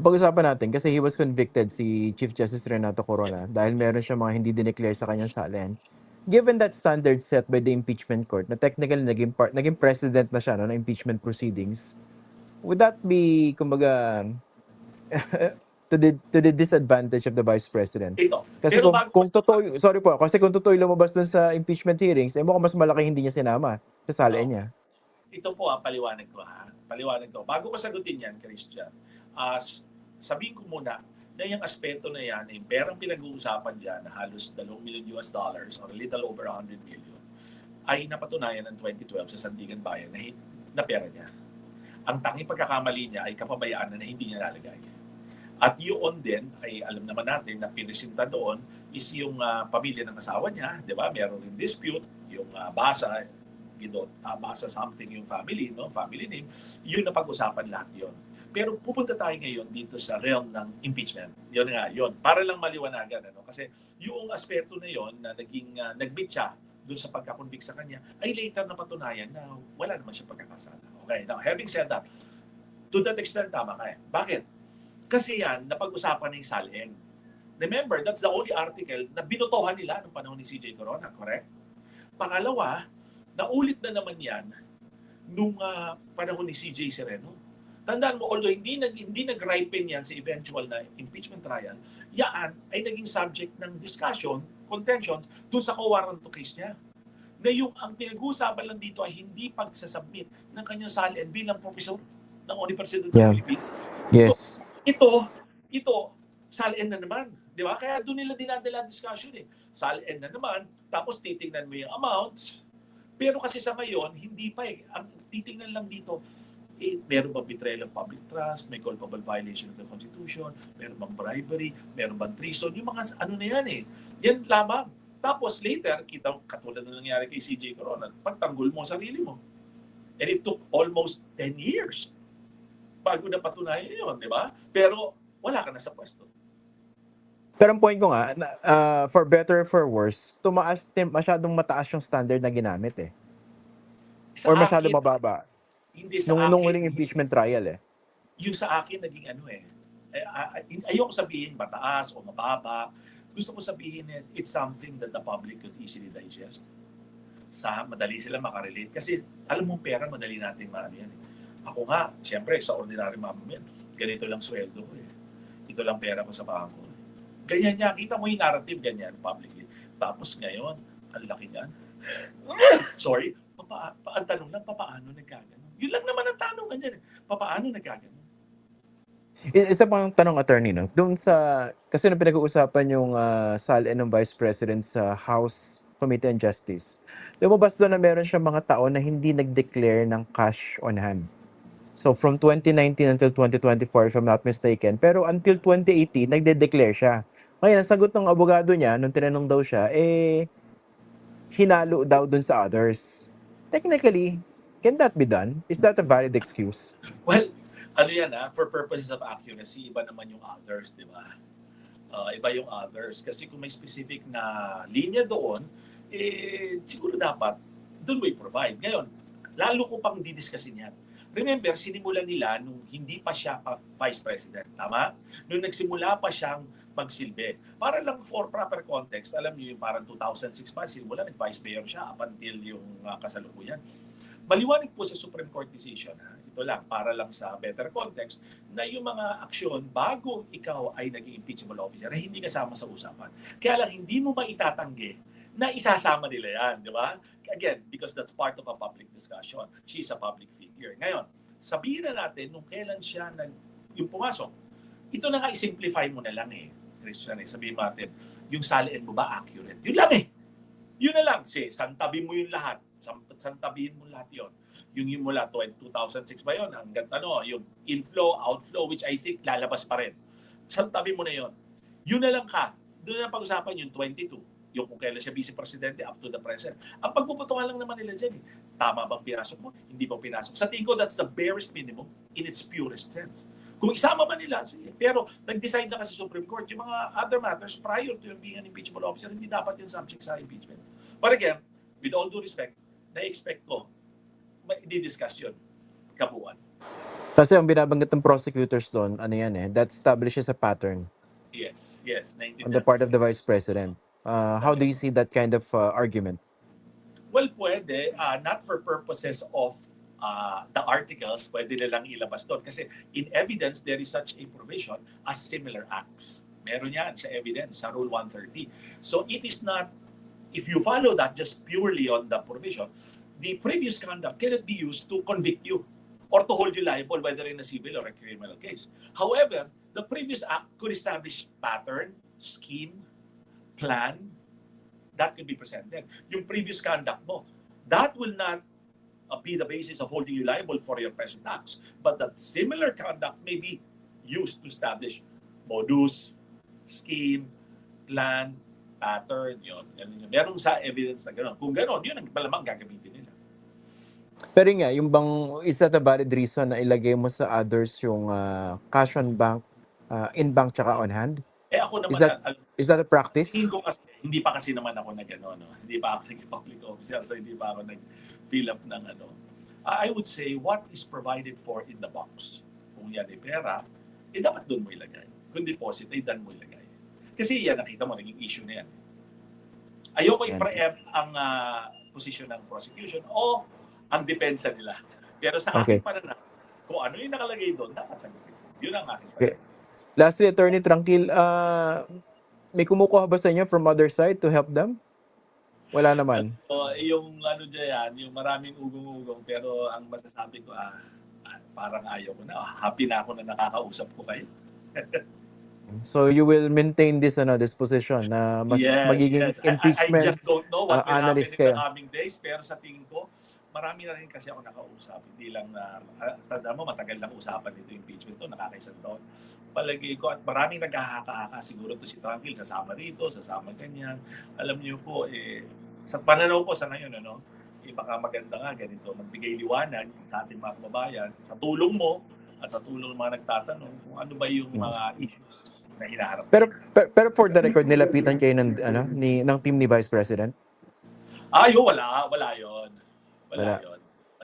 Pag-usapan natin kasi he was convicted si Chief Justice Renato Corona dahil meron siyang mga hindi dineclare sa kanyang salin. Given that standard set by the impeachment court na technically naging president na siya no, ng impeachment proceedings, would that be kumbaga to the disadvantage of the Vice President? Ito. Kasi Pero bago kung totoo, sorry po, kasi kung totoo lumabas dun sa impeachment hearings, mukhang mas malaki hindi niya sinama sa salin niya. ito po paliwanag ko ha. Paliwanag ko. Bago ko sagutin yan, Christian, sabihin ko muna na yung aspeto na yan, yung perang pinag-uusapan dyan na halos $2 million or a little over 100 million, ay napatunayan ng 2012 sa Sandigan Bayan na pera niya. Ang tanging pagkakamali niya ay kapabayaan na hindi niya nalagay. At yun din, ay alam naman natin na pinisinta doon is yung pamilya ng asawa niya, di ba? Meron rin dispute, yung basa something yung family, no? Family name, yun na pag-usapan lahat yun. Pero pupunta tayo ngayon dito sa realm ng impeachment. Yun nga, yun. Para lang maliwanagan, ano? Kasi yung aspeto na yun na naging nag-meet siya doon sa pagkakonvict sa kanya, ay later na patunayan na wala naman siya pagkakasala. Okay, now having said that, to that extent tama ka eh. Bakit? Kasi yan, napag-usapan ng SALN. Remember, that's the only article na binotohan nila noong panahon ni CJ Corona, correct? Pangalawa, naulit na naman yan nung panahon ni CJ Sereno. Tandaan mo, although hindi nag-ripen yan sa eventual na impeachment trial, yan ay naging subject ng discussion, contentions, dun sa co-warranto case niya. Na yung ang pinag-uusapan lang dito ay hindi pagsasubmit ng kanyang SALN bilang professor ng University of the Philippines. Yes. So, ito, SALN na naman. Di ba? Kaya doon nila dinadala discussion eh. SALN na naman, tapos titingnan mo yung amounts. Pero kasi sa ngayon, hindi pa eh. Ang titingnan lang dito, meron bang betrayal of public trust, may culpable violation of the Constitution, meron bang bribery, meron bang treason, yung mga ano na yan eh. Yan lamang. Tapos later, kita katulad na nangyari kay CJ Corona, pagtanggol mo sarili mo. And it took almost 10 years bago na patunayan yun, di ba? Pero wala ka na sa pwesto. Pero ang point ko nga, for better or for worse, masyadong mataas yung standard na ginamit eh. Or masyadong mababa. Hindi sa akin. Nung huling impeachment trial eh. Yung sa akin naging ano eh. Ayoko sabihin mataas o mababa. Gusto ko sabihin it's something that the public could easily digest. Madali sila makarelate. Kasi alam mong pera, madali natin maano yan. Ako nga, siyempre, sa ordinary mamamayan, ganito lang sweldo ko eh. Ito lang pera ko sa bangko. Ganyan niya. Kita mo yung narrative ganyan publicly. Tapos ngayon, ang laki niyan. Sorry. Ang tanong lang, paano nagkagano? Yun lang naman ang tanong ganyan eh. Paano nagkagano? Isa pang tanong, attorney, no? Doon kasi nung pinag-uusapan yung SALN ng Vice President sa House Committee on Justice, lumabas doon na meron siyang mga taon na hindi nag-declare ng cash on hand. So from 2019 until 2024, if I'm not mistaken. Pero until 2018, nagde-declare siya. Ngayon, ang sagot ng abogado niya, nung tinanong daw siya, hinalo daw dun sa others. Technically, can that be done? Is that a valid excuse? Well, ano yan for purposes of accuracy, iba naman yung others, di ba? Iba yung others. Kasi kung may specific na linya doon, siguro dapat doon mo i-provide. Ngayon, lalo ko pang didiscusin yan. Remember, sinimulan nila nung hindi pa siya Vice President. Tama? Nung nagsimula pa siyang magsilbi. Para lang for proper context, alam niyo yung parang 2006 pa, simula nag-Vice Mayor siya up until yung kasalukuyan. Maliwanag po sa Supreme Court decision, ito lang, para lang sa better context, na yung mga aksyon bago ikaw ay naging impeachable officer, ay hindi kasama sa usapan. Kaya lang, hindi mo maitatanggi na isasama nila yan, di ba? Again, because that's part of a public discussion. She's a public figure. Ngayon, sabihin na natin nung kailan siya yung pumasok. Ito na nga, i-simplify mo na lang Christian, sabihin natin, yung SALN mo ba accurate? Yun lang Yun na lang. Santabi mo yung lahat. Santabihin mo lahat yun. Yung mula 2006 ba yun? Hanggang yung inflow, outflow, which I think lalabas pa rin. Santabi mo na yun. Yun na lang ka. Doon na pag-usapan yung 22. Yung kung kailan siya vice presidente up to the present. Ang pagpuputungan lang naman nila dyan Tama bang pinasok mo? Hindi bang pinasok? Sa tingin ko, that's the barest minimum in its purest sense. Kung isama man nila, sige. Pero nag-decide na kasi Supreme Court, yung mga other matters prior to being an impeachable officer, hindi dapat yung subject sa impeachment. But again, with all due respect, na-expect ko, i-discuss yun kabuuan. Kasi ang binabanggit ng prosecutors doon, ano yan that establishes a pattern Yes, on the naintindihan ko part yun. of the Vice President. How do you see that kind of argument? Well, pwede, not for purposes of the articles, pwede nilang ilabas doon. Kasi in evidence, there is such a provision as similar acts. Meron yan sa evidence, sa Rule 130. So it is not, if you follow that just purely on the provision, the previous conduct cannot be used to convict you or to hold you liable, whether in a civil or a criminal case. However, the previous act could establish pattern, scheme, plan, that could be presented. Yung previous conduct mo, that will not be the basis of holding you liable for your present acts. But that similar conduct may be used to establish modus, scheme, plan, pattern, yun. Meron sa evidence na gano'n. Kung gano'n, yun ang malamang gagamitin nila. Pero nga, yung bang, is that a valid reason na ilagay mo sa others yung cash on bank, in bank tsaka on hand? Ako naman, Is that a practice? tingin ko kasi, hindi pa kasi naman ako no? Hindi pa ako naging public officer, so hindi pa ako nag-fill up ng ano. I would say, what is provided for in the box? Kung yan ay pera, dapat doon mo ilagay. Kung deposit, doon mo ilagay. Kasi yan, nakita mo, naging issue na yan. Ayoko i-preempt ang position ng prosecution o ang depensa nila. Pero sa akin para na, kung ano yung nakalagay doon, dapat sagutin. Yun ang akin. Okay. Lastly, Attorney Tranquil, may kumukuha ba sa inyo from other side to help them? Wala naman. Yung ano dyan, yung maraming ugong-ugong, pero ang masasabi ko, parang ayaw ko na. Happy na ako na nakakausap ko kayo. So you will maintain this position na mas magiging impeachment. I just don't know what will happen in kayo. the coming days, pero sa tingin ko, marami na rin kasi ako nakausap. Hindi lang na, tanda mo, matagal lang usapan dito impeachment to, nakakaisang taon. Palagi ko, at maraming naghahaka-haka siguro to si Tranquil, sasama rito, sasama ganyan. Alam niyo po, sa pananaw ko sa ngayon, baka maganda nga ganito, magbigay liwanag sa ating mga kababayan, sa tulong mo, at sa tulong ng mga nagtatanong kung ano ba yung mga issues na hinaharap. Pero for the record, nilapitan kayo ng team ni Vice President? Wala yun. Wala yun.